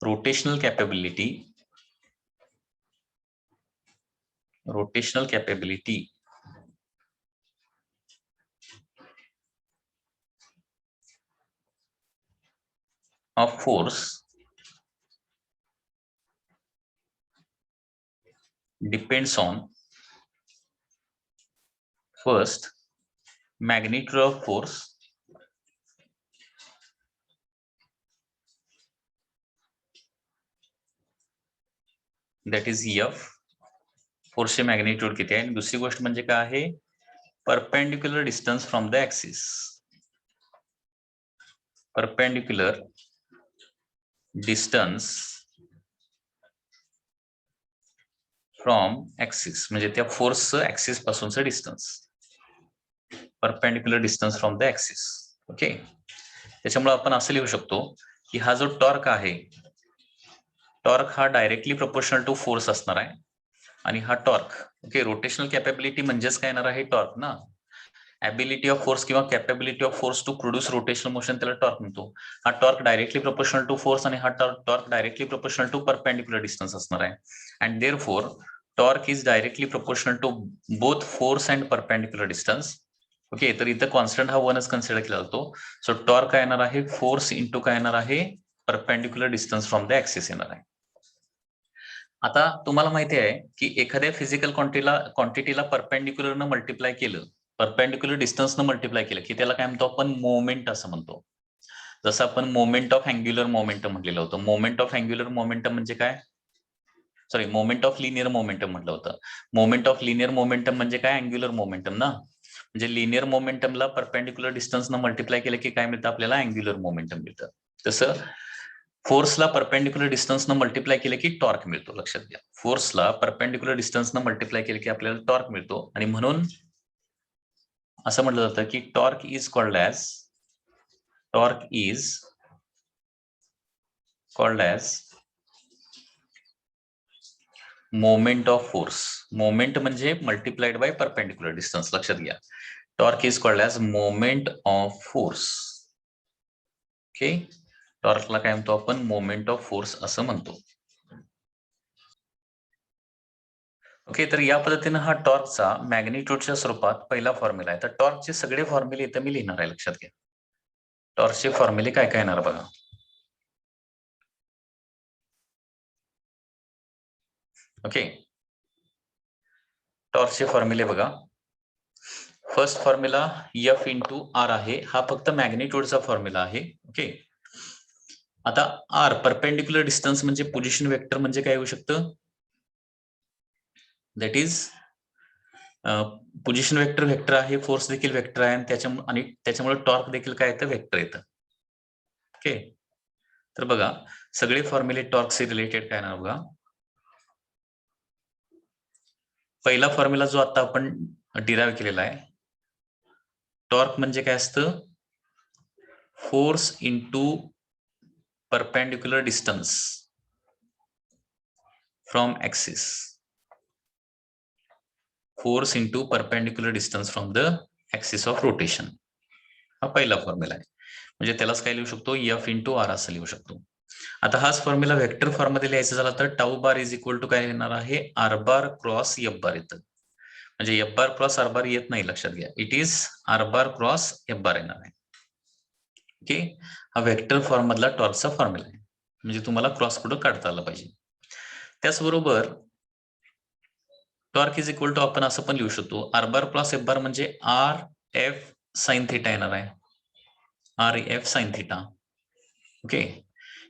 rotational capability of force depends on first magnitude of force, that is F, फोर्सचे मॅग्निट्यूड किती आहे. दुसरी गोष्ट म्हणजे काय आहे, perpendicular distance from the axis, perpendicular distance from axis म्हणजे त्या फोर्सचं ऍक्सिस पासूनचं distance, perpendicular distance from the axis. Okay, त्याच्यामुळे आपण असं लिहू शकतो की हा जो टॉर्क आहे टॉर्क हा डायरेक्टली प्रोपोर्शनल टू फोर्स असणार आहे आणि हा टॉर्क ओके रोटेशनल कॅपेबिलिटी म्हणजेच काय येणार आहे टॉर्क ना ऍबिलिटी ऑफ फोर्स किंवा capability of force to produce rotational motion त्याला टॉर्क म्हणतो हा torque directly proportional to force आणि हा torque directly proportional to perpendicular distance असणार आहे and therefore torque is directly proportional to both force and perpendicular distance okay तर इथं constant हा 1च कन्सिडर केला जातो सो टॉर्क काय येणार आहे फोर्स इंटू काय येणार आहे perpendicular distance from the axis येणार आहे आता तुम्हाला माहिती आहे की एखाद्या फिजिकल क्वांटिटीला परपेंडिक्युलरनं मल्टिप्लाय केलं परपेंडिक्युलर डिस्टन्सनं मल्टिप्लाय केलं की त्याला काय म्हणतो आपण मोमेंट असं म्हणतो जसं आपण मोमेंट ऑफ अँग्युलर मोमेंटम म्हटलेलं होतं मोमेंट ऑफ अँग्युलर मोमेंटम म्हणजे काय sorry moment of linear momentum म्हटलं होतं मोमेंट ऑफ लिनियर मोमेंटम म्हणजे काय अँग्युलर मोमेंटम ना म्हणजे लिनियर मोमेंटमला परपेंडिक्युलर डिस्टन्सनं मल्टिप्लाय केलं की काय मिळतं आपल्याला अँग्युलर मोमेंटम मिळतं तसं फोर्सला परपेंडिक्युलर डिस्टन्सनं मल्टिप्लाय केलं की टॉर्क मिळतो लक्षात घ्या फोर्सला परपेंडिक्युलर डिस्टन्सनं मल्टिप्लाय केलं की आपल्याला टॉर्क मिळतो आणि म्हणून असं म्हटलं जातं की torque is called as moment of force moment म्हणजे मल्टिप्लाइड बाय परपेंडिक्युलर डिस्टन्स लक्षात घ्या torque is called as moment of force okay टॉर्कला काय म्हणतो आपण मोमेंट ऑफ फोर्स असं म्हणतो ओके तर या पद्धतीनं हा टॉर्कचा मॅग्निट्यूडच्या स्वरूपात पहिला फॉर्म्युला आहे तर टॉर्कचे सगळे फॉर्म्युले इथं मी लिहिणार आहे लक्षात घ्या टॉर्कचे फॉर्म्युले काय काय येणार बघा ओके टॉर्कचे फॉर्म्युले बघा first formula F into R आहे हा फक्त मॅग्निट्यूडचा फॉर्म्युला आहे ओके आता आर परपेंडिक्युलर डिस्टन्स म्हणजे पोझिशन वेक्टर म्हणजे काय होऊ शकतं that is position vector vector आहे फोर्स देखील वेक्टर आहे आणि त्याच्यामुळे टॉर्क देखील काय येतं वेक्टर येतं ओके तर बघा सगळे फॉर्म्युले टॉर्कशी रिलेटेड काय ना बघा पहिला फॉर्म्युला जो आता आपण डिराईव्ह केलेला आहे टॉर्क म्हणजे काय असतं force into perpendicular distance from axis force into perpendicular distance from the axis of rotation हा पहिला फॉर्म्युला आहे म्हणजे त्यालाच काय लिहू शकतो एफ इंटू आर असं लिहू शकतो आता हाच फॉर्म्युला व्हेक्टर फॉर्म मध्ये लिहायचा झाला तर tau bar is equal to काय येणार आहे R bar cross F bar येतं म्हणजे F bar cross R bar येत नाही लक्षात घ्या it is R bar cross F bar येणार आहे ओके हा व्हेक्टर फॉर्म मधला टॉर्कचा फॉर्म्युला आहे म्हणजे तुम्हाला क्रॉस प्रोडक्ट काढता आलं पाहिजे त्याचबरोबर टॉर्क इज इक्वल टू आपण असं पण लिहू शकतो R bar cross F bar म्हणजे आर एफ साइन थिटा येणार आहे R F sine theta okay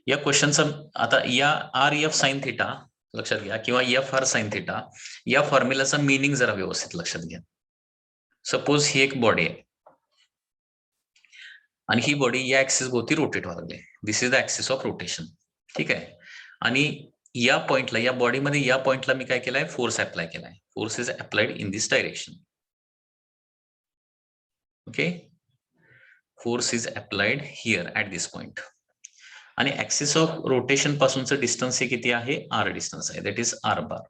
या क्वेश्चनचा आता या आर एफ साइन थिटा लक्षात घ्या किंवा एफ आर साइन थिटा या फॉर्म्युलाचा मिनिंग जरा व्यवस्थित लक्षात घ्या सपोज ही एक बॉडी आहे आणि ही बॉडी या ऍक्सिस भोवती रोटेट व्हायला लागली this is the axis of rotation ठीक आहे आणि या पॉइंटला या बॉडीमध्ये या पॉइंटला मी काय केलाय फोर्स अप्लाय केलाय force is applied in this direction okay force is applied here at this point आणि ऍक्सिस ऑफ रोटेशन पासूनचं डिस्टन्स हे किती आहे आर डिस्टन्स आहे that is R bar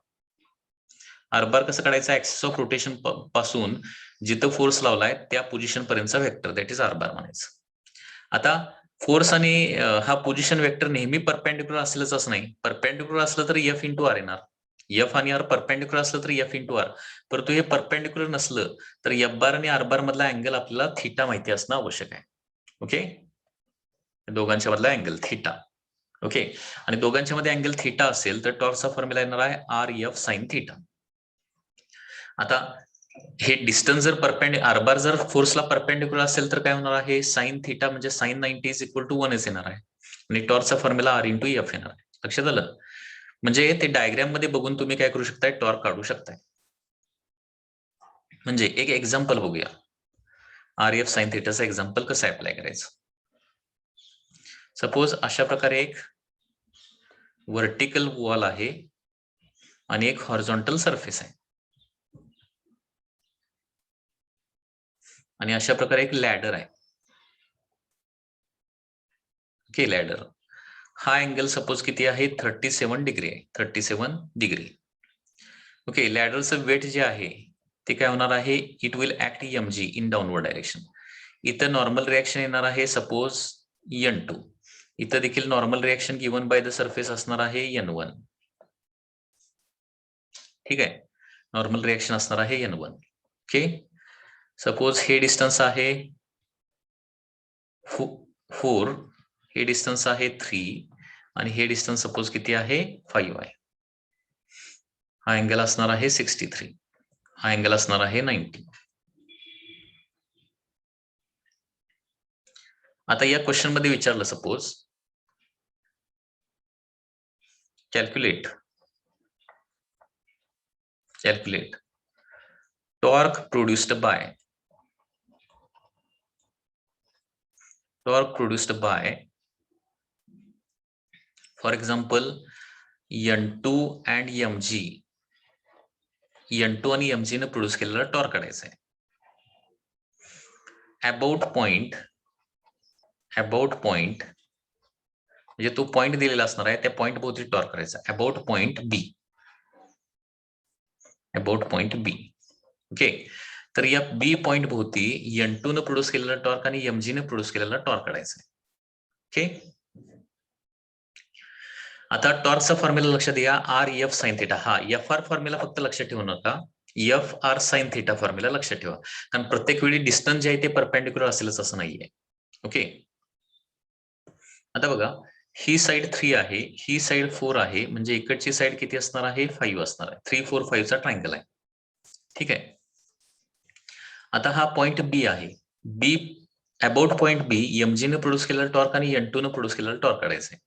R bar कसं काढायचं ऍक्सिस ऑफ रोटेशन पासून जिथं फोर्स लावलाय त्या पोझिशन पर्यंतचा vector that is R bar म्हणायचं आता फोर्स आणि हा पोझिशन वेक्टर नेहमी परपेंडिक्युलर असलेच असं नाही परपेंडिक्युलर असलं तर एफ इंटू आर येणार एफ आणि आर परपेंडिक्युलर असलं तर एफ इंटू आर परंतु हे परपेंडिक्युलर नसलं तर एफ बार आणि आर बार मधला अँगल आपल्याला थिटा माहिती असणं आवश्यक आहे ओके दोघांच्या मधला अँगल थिटा ओके आणि दोघांच्या मध्ये अँगल थिटा असेल तर टॉर्कचा फॉर्म्युला येणार आहे आर एफ साइन थिटा आता हे डिस्टन्स जर आरबार जर फोर्सला परपेंडिक्युलर असेल तर काय होणार आहे साइन थिटा म्हणजे साइन 90 इज इक्वल टू 1 येणार आहे आणि टॉर्कचा फॉर्म्युला आर इंटू एफ येणार आहे लक्षात आलं म्हणजे ते डायग्राम मध्ये बघून तुम्ही काय करू शकताय टॉर्क काढू शकताय म्हणजे एक एक्झाम्पल बघूया आर एफ साइन थिटाचं एक्झाम्पल कसं अप्लाय करायचं सपोज अशा प्रकारे एक व्हर्टिकल वॉल आहे आणि एक हॉरिझॉन्टल सरफेस आहे आणि अशा प्रकारे एक लॅडर आहे ओके लॅडर हा अँगल सपोज किती आहे 37 डिग्री आहे, 37 डिग्री. ओके, लॅडरचं वेट जे आहे ते काय होणार आहे, it will act mg in downward direction. इथं नॉर्मल रिएक्शन येणार आहे सपोज n2. इथं देखील normal reaction given by the surface असणार आहे n1. ठीक आहे, नॉर्मल रिएक्शन असणार आहे n1. ओके, सपोज हे डिस्टन्स आहे 4, हे डिस्टन्स आहे 3 आणि हे डिस्टन्स सपोज किती आहे 5 आहे. हा अँगल असणार आहे 63, हा अँगल असणार आहे 90. आता या क्वेश्चन मध्ये विचारलं suppose calculate torque produced by for example n2 and mg. n2 आणि mg ने प्रोड्यूस केलेला टॉर्क काढायचा आहे. अबाउट पॉइंट म्हणजे तो पॉइंट दिलेला असणार आहे, त्या पॉइंट भोवती टॉर्क करायचा. About point B. ओके, तर या बी पॉइंट भोवती n2 ने प्रोड्यूस केलेला टॉर्क आणि mg ने प्रोड्यूस केलेला टॉर्क काढायचा आहे. ओके, आता टॉर्कचा फॉर्म्युला लक्षात द्या, RF sin थीटा. हा FR फॉर्म्युला फक्त लक्षात ठेवू नका, FR sin थीटा फॉर्म्युला लक्षात ठेवा, कारण प्रत्येक वेळी डिस्टन्स जे आहे ते परपेंडिक्युलर असेलच असं नाहीये. ओके, आता बघा, ही साइड 3 आहे, ही साइड 4 आहे, म्हणजे इकडची साइड किती असणार आहे 5 असणार आहे. 3, 4, 5 चा ट्रायंगल आहे. ठीक आहे, आता हा पॉइंट बी आहे. B about point B mg ने प्रोड्यूस केलेला टॉर्क आणि n2 ने प्रोड्यूस केलेला टॉर्क काढायचा आहे.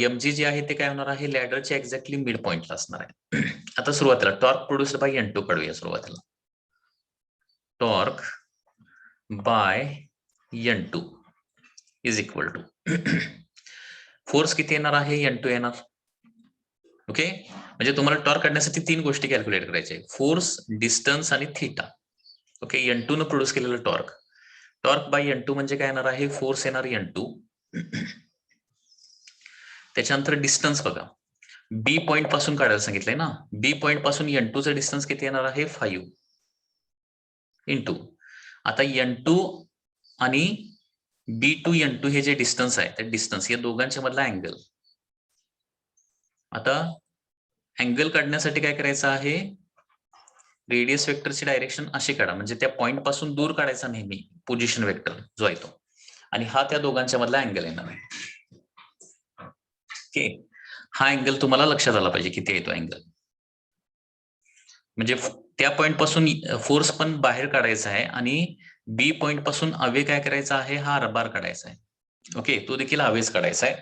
mg जे आहे ते काय होणार आहे, लॅडरच्या एक्झॅक्टली मिड पॉइंटला असणार आहे. आता सुरुवातीला टॉर्क प्रोड्यूस्ड बाय n2 काढूया. सुरुवातीला torque by n2 is equal to force किती येणार आहे, n2 येणार. ओके, म्हणजे तुम्हाला टॉर्क काढण्यासाठी 3 गोष्टी कॅल्क्युलेट करायच्या आहे, फोर्स, डिस्टन्स आणि थीटा. ओके, n2 ने प्रोड्यूस केलेलं टॉर्क बाय n2 म्हणजे काय येणार आहे, फोर्स येणार n2. त्याच्यानंतर डिस्टन्स बघा, बी पॉइंट पासून काढायला सांगितलंय ना, बी पॉइंट पासून n2 चं डिस्टन्स किती येणार आहे 5 इंटू. आता n2 आणि बी टू n2 हे जे डिस्टन्स आहे, त्या डिस्टन्स या दोघांच्या मधला अँगल. आता अँगल काढण्यासाठी काय करायचं आहे, रेडियस वेक्टरची डायरेक्शन अशी काढा, म्हणजे त्या पॉइंट पासून दूर काढायचा नेहमी पोझिशन वेक्टर जो आहे तो, आणि हा त्या दोघांच्या मधला अँगल येणार आहे. ओके, हा अँगल तुम्हाला लक्षात आला पाहिजे किती आहे तो अँगल. म्हणजे त्या पॉइंट पासून फोर्स पण बाहेर काढायचा आहे आणि बी पॉइंट पासून अवे काय करायचा आहे, हा रबार काढायचा आहे. ओके, तो देखील हवेच काढायचा आहे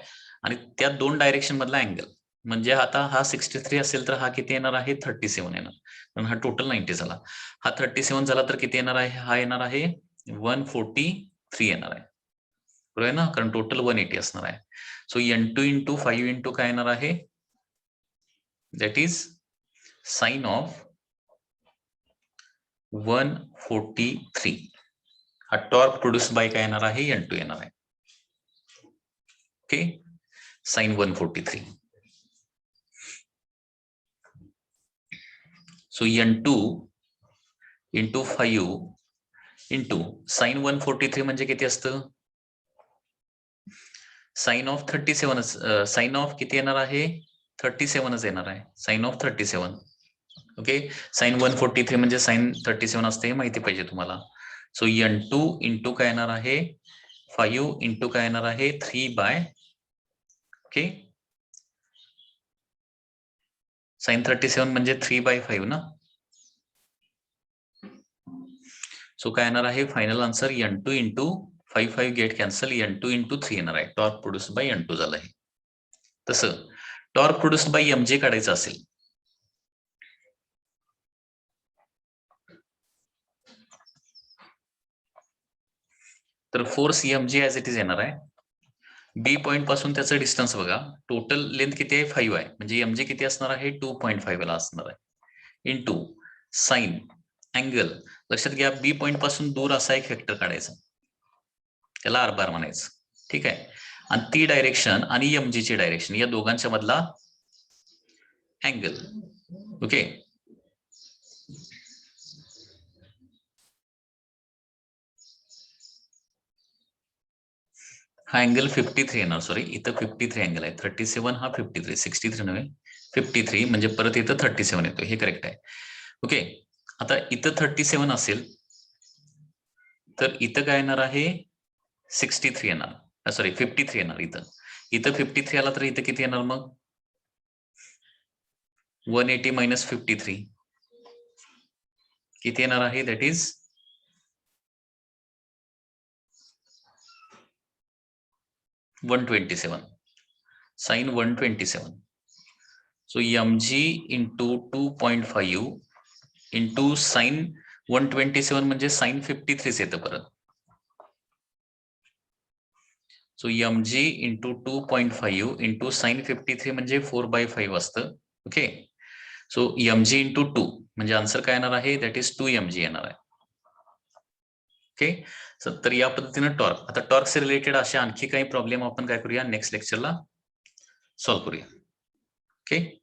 आणि त्या 2 डायरेक्शन मधला अँगल. म्हणजे आता हा 63 असेल तर हा किती येणार आहे 37 येणार, कारण हा टोटल 90 झाला. हा 37 झाला तर किती येणार आहे, हा येणार आहे 143 येणार आहे. बरोबर आहे ना, कारण टोटल 180 असणार आहे. सो n2 इंटू 5 इंटू काय येणार आहे, दॅट इज साइन ऑफ 143. हा टॉर्क प्रोड्यूस बाय काय येणार आहे, n2 येणार आहे. Okay, sine 143. So n2 into 5 into sine 143 म्हणजे किती असतं, साइन ऑफ 37, साइन ऑफ किती येणार आहे 37च येणार आहे, साइन ऑफ 37. ओके, साइन 143 म्हणजे साइन 37 असते, हे माहिती पाहिजे तुम्हाला. सो n2 इंटू काय येणार आहे 5 इंटू काय येणार आहे 3 बाय, ओके, साइन 37 म्हणजे 3/5 ना. सो काय येणार आहे final answer n2 into 5 get cancel, n2 into 3 येणार आहे. टॉर्क प्रोड्यूस्ड बाय n2 झालं आहे. तसं टॉर्क प्रोड्यूस्ड बाय mj काढायचं असेल तर force mj as it is येणार आहे. बी पॉइंट पासून त्याचं डिस्टन्स बघा, टोटल लेंथ किती आहे 5 आहे, म्हणजे mj किती असणार आहे 2.5 ला असणार आहे, इंटू साइन अँगल. लक्षात घ्या, बी पॉइंट पासून दूर असा एक वेक्टर काढायचा, त्याला r बार म्हणायचं. ठीक आहे, आणि ती डायरेक्शन आणि एमजी ची डायरेक्शन या दोघांच्या मधला अँगल. ओके, हा अँगल 53 येणार. सॉरी, इथं 53 अँगल आहे. 37 हा 53, 63 नव्हे 53, म्हणजे परत इथं 37 येतो. हे करेक्ट आहे. ओके, आता इथं 37 असेल तर इथं काय येणार आहे, 63 येणार. सॉरी 53 येणार. इथं 53 आला तर इथं किती येणार मग, 180 मायनस 53 किती येणार आहे, that is 127 sine 127. So mg into 2.5 into sine 127 म्हणजे साइन 53 येतं परत. So mg into 2.5 into sine 53 म्हणजे 4/5 असतं. ओके, सो mg इंटू 2 म्हणजे आन्सर काय येणार आहे, दॅट इज 2mg येणार आहे. ओके, तर या पद्धतीनं टॉर्क. आता टॉर्क से रिलेटेड असे आणखी काही प्रॉब्लेम आपण काय करूया, नेक्स्ट लेक्चरला सॉल्व्ह करूया. ओके.